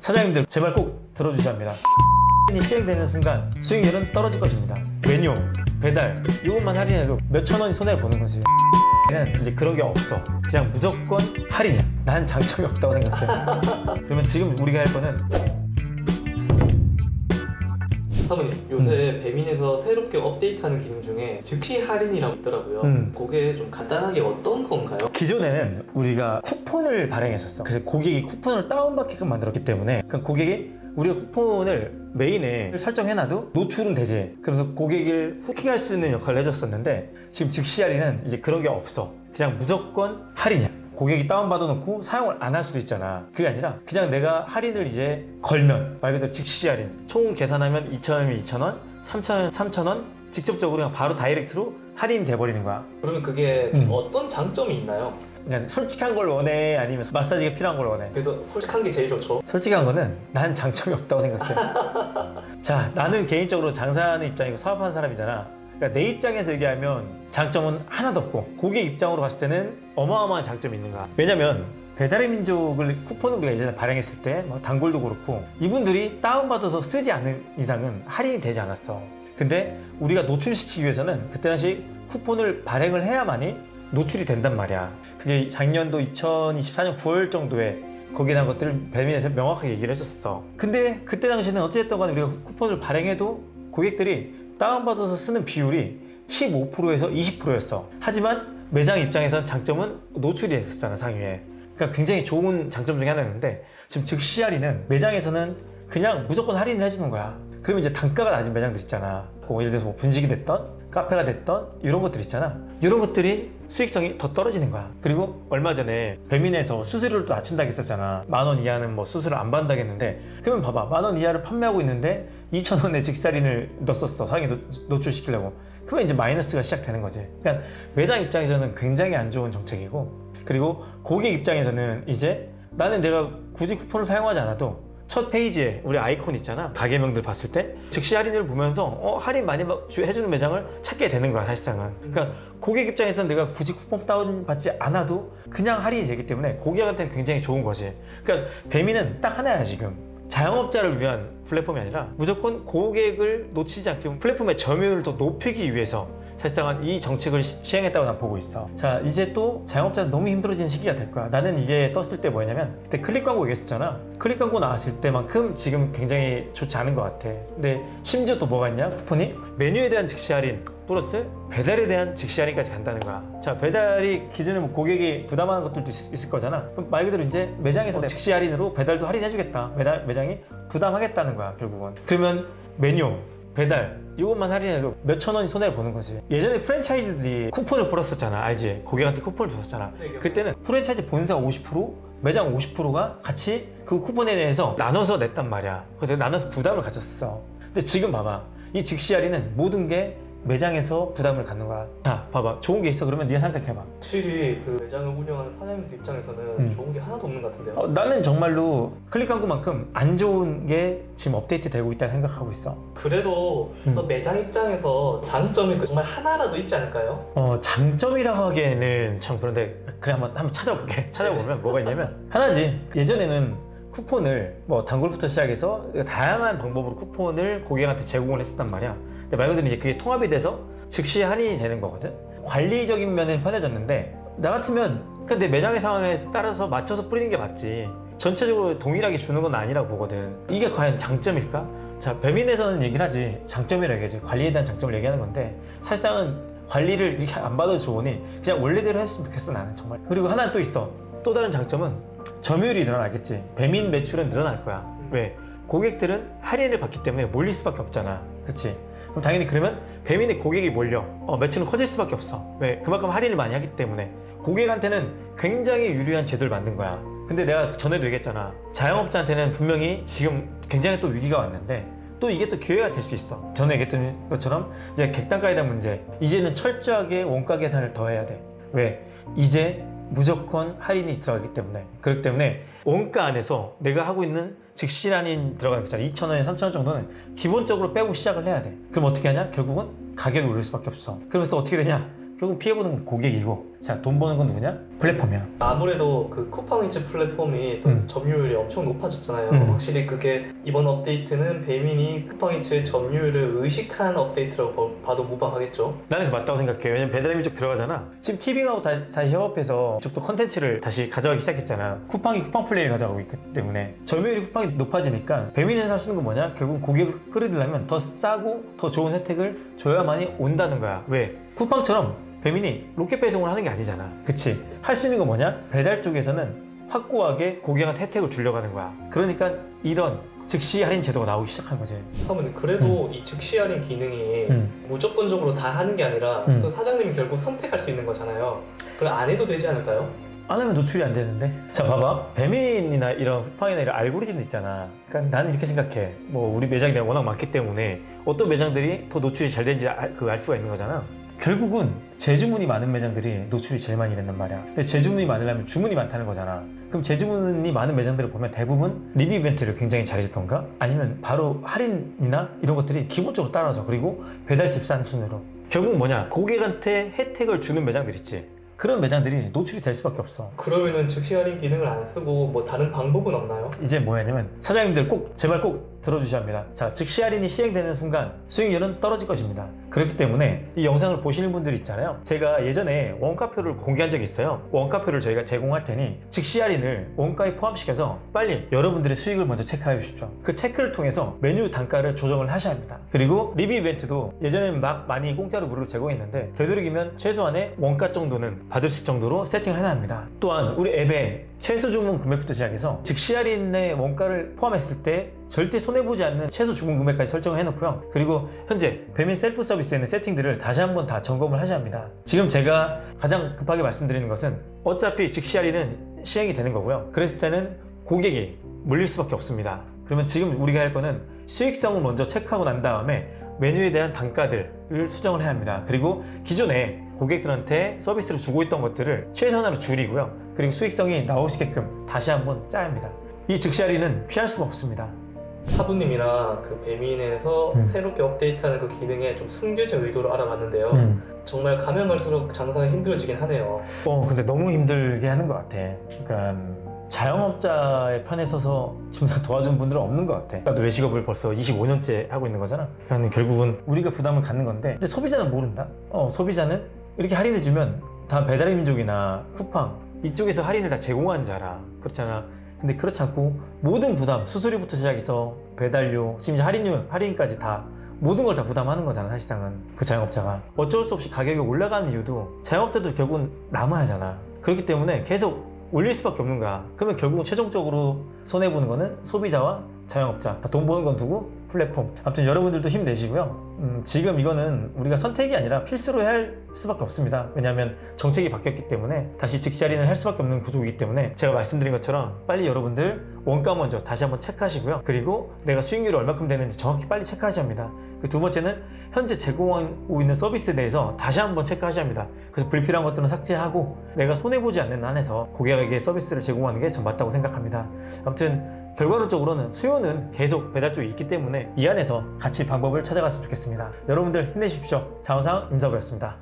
사장님들 제발 꼭 들어주셔야 합니다. 이 시행되는 순간 수익률은 떨어질 것입니다. 메뉴, 배달 이것만 할인해도 몇천 원이 손해를 보는 거지. 이제 그런 게 없어. 그냥 무조건 할인이야. 난 장점이 없다고 생각해. 그러면 지금 우리가 할 거는 사모님, 요새 배민에서 새롭게 업데이트하는 기능 중에 즉시 할인이라고 있더라고요. 그게 좀 간단하게 어떤 건가요? 기존에는 우리가 쿠폰을 발행했었어. 그래서 고객이 쿠폰을 다운받게끔 만들었기 때문에 그러니까 고객이 우리가 쿠폰을 메인에 설정해놔도 노출은 되지. 그래서 고객을 후킹할 수 있는 역할을 해줬었는데 지금 즉시 할인은 이제 그런 게 없어. 그냥 무조건 할인이야. 고객이 다운받아 놓고 사용을 안 할 수도 있잖아. 그게 아니라 그냥 내가 할인을 이제 걸면 말 그대로 즉시 할인, 총 계산하면 2,000원이면 2,000원, 3,000원 3,000원 직접적으로 그냥 바로 다이렉트로 할인이 돼버리는 거야. 그러면 그게 좀 어떤 장점이 있나요? 그냥 솔직한 걸 원해? 아니면 마사지가 필요한 걸 원해? 그래도 솔직한 게 제일 좋죠. 솔직한 거는 난 장점이 없다고 생각해. 자, 나는 개인적으로 장사하는 입장이고 사업하는 사람이잖아. 그러니까 내 입장에서 얘기하면 장점은 하나도 없고 고객 입장으로 봤을 때는 어마어마한 장점이 있는 거야. 왜냐면 배달의 민족을 쿠폰을 우리가 예전에 발행했을 때 단골도 그렇고 이분들이 다운받아서 쓰지 않는 이상은 할인이 되지 않았어. 근데 우리가 노출시키기 위해서는 그때 당시 쿠폰을 발행을 해야만이 노출이 된단 말이야. 그게 작년도 2024년 9월 정도에 거기에 대한 것들을 배민에서 명확하게 얘기를 해줬어. 근데 그때 당시에는 어찌됐든 간에 우리가 쿠폰을 발행해도 고객들이 다운받아서 쓰는 비율이 15%에서 20%였어. 하지만 매장 입장에선 장점은 노출이 됐었잖아, 상위에. 그러니까 굉장히 좋은 장점 중에 하나였는데 지금 즉시 할인은 매장에서는 그냥 무조건 할인을 해주는 거야. 그러면 이제 단가가 낮은 매장들 있잖아. 예를 들어서 뭐 분식이 됐던 카페가 됐던 이런 것들 있잖아. 이런 것들이 수익성이 더 떨어지는 거야. 그리고 얼마 전에 배민에서 수수료를 또 낮춘다고 했었잖아. 10,000원 이하는 뭐 수수료 안 받는다고 했는데 그러면 봐봐, 10,000원 이하를 판매하고 있는데 2,000원에 즉시 할인을 넣었었어. 상위 노출시키려고. 그러면 이제 마이너스가 시작되는 거지. 그러니까 매장 입장에서는 굉장히 안 좋은 정책이고, 그리고 고객 입장에서는 이제 나는 내가 굳이 쿠폰을 사용하지 않아도 첫 페이지에 우리 아이콘 있잖아. 가게명들 봤을 때 즉시 할인을 보면서 할인 많이 해주는 매장을 찾게 되는 거야, 사실상은. 그러니까 고객 입장에서는 내가 굳이 쿠폰 다운받지 않아도 그냥 할인이 되기 때문에 고객한테는 굉장히 좋은 거지. 그러니까 배민은 딱 하나야. 지금 자영업자를 위한 플랫폼이 아니라 무조건 고객을 놓치지 않게 플랫폼의 점유율을 더 높이기 위해서 사실상은 이 정책을 시행했다고 난 보고 있어. 자, 이제 또 자영업자는 너무 힘들어지는 시기가 될 거야. 나는 이게 떴을 때 뭐냐면 그때 클릭 광고 얘기했었잖아. 클릭 광고 나왔을 때만큼 지금 굉장히 좋지 않은 것 같아. 근데 심지어 또 뭐가 있냐? 쿠폰이 메뉴에 대한 즉시 할인 플러스 배달에 대한 즉시 할인까지 간다는 거야. 자, 배달이 기존에 뭐 고객이 부담하는 것들도 있을 거잖아. 그럼 말 그대로 이제 매장에서 즉시 할인으로 배달도 할인해주겠다. 매장이 부담하겠다는 거야, 결국은. 그러면 메뉴, 배달 이것만 할인해도 몇천 원이 손해를 보는 거지. 예전에 프랜차이즈들이 쿠폰을 풀었었잖아. 알지? 고객한테 쿠폰을 줬었잖아. 그때는 프랜차이즈 본사가 50%, 매장 50%가 같이 그 쿠폰에 대해서 나눠서 냈단 말이야. 그래서 나눠서 부담을 가졌어. 근데 지금 봐봐, 이 즉시 할인은 모든 게 매장에서 부담을 갖는 거야. 자, 봐봐, 좋은 게 있어. 그러면 네가 생각해봐. 확실히 그 매장을 운영하는 사장님들 입장에서는 좋은 게 하나도 없는 것 같은데요. 나는 정말로 클릭 광고만큼 안 좋은 게 지금 업데이트 되고 있다 생각하고 있어. 그래도 매장 입장에서 장점이 정말 하나라도 있지 않을까요? 장점이라고 하기에는 참 그런데 그래 한번 찾아볼게. 찾아보면 뭐가 있냐면 하나지. 예전에는 쿠폰을 뭐 단골부터 시작해서 다양한 방법으로 쿠폰을 고객한테 제공을 했었단 말이야. 근데 말 그대로 이제 그게 통합이 돼서 즉시 할인이 되는 거거든. 관리적인 면은 편해졌는데 나 같으면 그냥 내 매장의 상황에 따라서 맞춰서 뿌리는 게 맞지, 전체적으로 동일하게 주는 건 아니라고 보거든. 이게 과연 장점일까? 자, 배민에서는 얘기를 하지. 장점이라 얘기하지. 관리에 대한 장점을 얘기하는 건데 사실상은 관리를 이렇게 안 받아도 좋으니 그냥 원래대로 했으면 좋겠어, 나는 정말. 그리고 하나 또 있어. 또 다른 장점은 점유율이 늘어나겠지. 배민 매출은 늘어날 거야. 왜? 고객들은 할인을 받기 때문에 몰릴 수밖에 없잖아. 그치? 그럼 당연히 그러면 배민의 고객이 몰려 매출은 커질 수밖에 없어. 왜? 그만큼 할인을 많이 하기 때문에 고객한테는 굉장히 유리한 제도를 만든 거야. 근데 내가 전에도 얘기했잖아. 자영업자한테는 분명히 지금 굉장히 또 위기가 왔는데 또 이게 또 기회가 될 수 있어. 전에 얘기했던 것처럼 이제 객단가에 대한 문제, 이제는 철저하게 원가 계산을 더 해야 돼. 왜? 이제 무조건 할인이 들어가기 때문에. 그렇기 때문에 원가 안에서 내가 하고 있는 즉시 할인 들어가는 거잖아. 2,000원에 3,000원 정도는 기본적으로 빼고 시작을 해야 돼. 그럼 어떻게 하냐? 결국은 가격이 오를 수밖에 없어. 그러면서 또 어떻게 되냐? 결국 피해보는 건 고객이고, 자, 돈 버는 건 누구냐? 플랫폼이야. 아무래도 그 쿠팡이츠 플랫폼이 또 점유율이 엄청 높아졌잖아요. 확실히 그게 이번 업데이트는 배민이 쿠팡이츠의 점유율을 의식한 업데이트라고 봐도 무방하겠죠. 나는 그 맞다고 생각해. 왜냐면 배달앱 쪽 들어가잖아. 지금 티빙하고 다시 협업해서 이쪽도 컨텐츠를 다시 가져가기 시작했잖아. 쿠팡이 쿠팡 플레이를 가져가고 있기 때문에 점유율이 쿠팡이 높아지니까 배민에서 할 수 있는 건 뭐냐? 결국 고객을 끌어들이려면 더 싸고 더 좋은 혜택을 줘야만이 온다는 거야. 왜? 쿠팡처럼 배민이 로켓 배송을 하는 게 아니잖아. 그치? 할 수 있는 건 뭐냐? 배달 쪽에서는 확고하게 고객한테 혜택을 주려고 하는 거야. 그러니까 이런 즉시 할인 제도가 나오기 시작한 거지. 사모님, 그래도 이 즉시 할인 기능이 무조건적으로 다 하는 게 아니라 그 사장님이 결국 선택할 수 있는 거잖아요. 그럼 안 해도 되지 않을까요? 안 하면 노출이 안 되는데? 자, 봐봐. 배민이나 이런 쿠팡이나 이런 알고리즘도 있잖아. 그러니까 나는 이렇게 생각해. 뭐 우리 매장이 워낙 많기 때문에 어떤 매장들이 더 노출이 잘 되는지 알 수가 있는 거잖아. 결국은 재주문이 많은 매장들이 노출이 제일 많이 된단 말이야. 근데 재주문이 많으려면 주문이 많다는 거잖아. 그럼 재주문이 많은 매장들을 보면 대부분 리뷰 이벤트를 굉장히 잘해주던가 아니면 바로 할인이나 이런 것들이 기본적으로 따라서, 그리고 배달 팁 싼 순으로. 결국은 뭐냐? 고객한테 혜택을 주는 매장들 있지. 그런 매장들이 노출이 될 수밖에 없어. 그러면은 즉시 할인 기능을 안 쓰고 뭐 다른 방법은 없나요? 이제 뭐냐면 사장님들 꼭 제발 꼭 들어주셔야 합니다. 자, 즉시 할인이 시행되는 순간 수익률은 떨어질 것입니다. 그렇기 때문에 이 영상을 보시는 분들 있잖아요. 제가 예전에 원가표를 공개한 적이 있어요. 원가표를 저희가 제공할 테니 즉시 할인을 원가에 포함시켜서 빨리 여러분들의 수익을 먼저 체크해 주십시오. 그 체크를 통해서 메뉴 단가를 조정을 하셔야 합니다. 그리고 리뷰 이벤트도 예전에는 막 많이 공짜로 무료로 제공했는데 되도록이면 최소한의 원가 정도는 받을 수 있을 정도로 세팅을 해놔야 합니다. 또한 우리 앱에 최소 주문 금액부터 시작해서 즉시 할인의 원가를 포함했을 때 절대 손해보지 않는 최소 주문 금액까지 설정을 해놓고요. 그리고 현재 배민 셀프 서비스에 있는 세팅들을 다시 한번 다 점검을 하셔야 합니다. 지금 제가 가장 급하게 말씀드리는 것은 어차피 즉시 할인은 시행이 되는 거고요. 그랬을 때는 고객이 물릴 수밖에 없습니다. 그러면 지금 우리가 할 거는 수익성을 먼저 체크하고 난 다음에 메뉴에 대한 단가들을 수정을 해야 합니다. 그리고 기존에 고객들한테 서비스를 주고 있던 것들을 최선으로 줄이고요. 그리고 수익성이 나올 수 있게끔 다시 한번 짜야 합니다. 이 즉시 할인은 피할 수가 없습니다. 사부님이랑 그 배민에서 새롭게 업데이트하는 그 기능에 좀 숨겨진 의도를 알아봤는데요. 정말 가면 갈수록 장사가 힘들어지긴 하네요. 근데 너무 힘들게 하는 것 같아. 그러니까 자영업자의 편에 서서 지금 도와주는 분들은 없는 것 같아. 나도 외식업을 벌써 25년째 하고 있는 거잖아. 그러니까 결국은 우리가 부담을 갖는 건데, 근데 소비자는 모른다? 소비자는 이렇게 할인해주면 다 배달의 민족이나 쿠팡 이쪽에서 할인을 다 제공하는 줄 알아. 그렇잖아. 근데 그렇지 않고 모든 부담, 수수료부터 시작해서 배달료, 심지어 할인까지 다 모든 걸 다 부담하는 거잖아. 사실상은 그 자영업자가 어쩔 수 없이 가격이 올라가는 이유도 자영업자도 결국은 남아야 하잖아. 그렇기 때문에 계속 올릴 수밖에 없는 거야. 그러면 결국은 최종적으로 손해보는 거는 소비자와 자영업자. 돈 버는 건 누구? 플랫폼. 아무튼 여러분들도 힘내시고요. 지금 이거는 우리가 선택이 아니라 필수로 해야 할 수밖에 없습니다. 왜냐하면 정책이 바뀌었기 때문에 다시 즉시 할인을 할 수밖에 없는 구조이기 때문에 제가 말씀드린 것처럼 빨리 여러분들 원가 먼저 다시 한번 체크하시고요. 그리고 내가 수익률이 얼마큼 되는지 정확히 빨리 체크하셔야 합니다. 두 번째는 현재 제공하고 있는 서비스에 대해서 다시 한번 체크하셔야 합니다. 그래서 불필요한 것들은 삭제하고 내가 손해보지 않는 한에서 고객에게 서비스를 제공하는 게 전 맞다고 생각합니다. 아무튼 결과론적으로는 수요는 계속 배달 쪽에 있기 때문에 이 안에서 같이 방법을 찾아갔으면 좋겠습니다. 여러분들 힘내십시오. 자원상 임사부였습니다.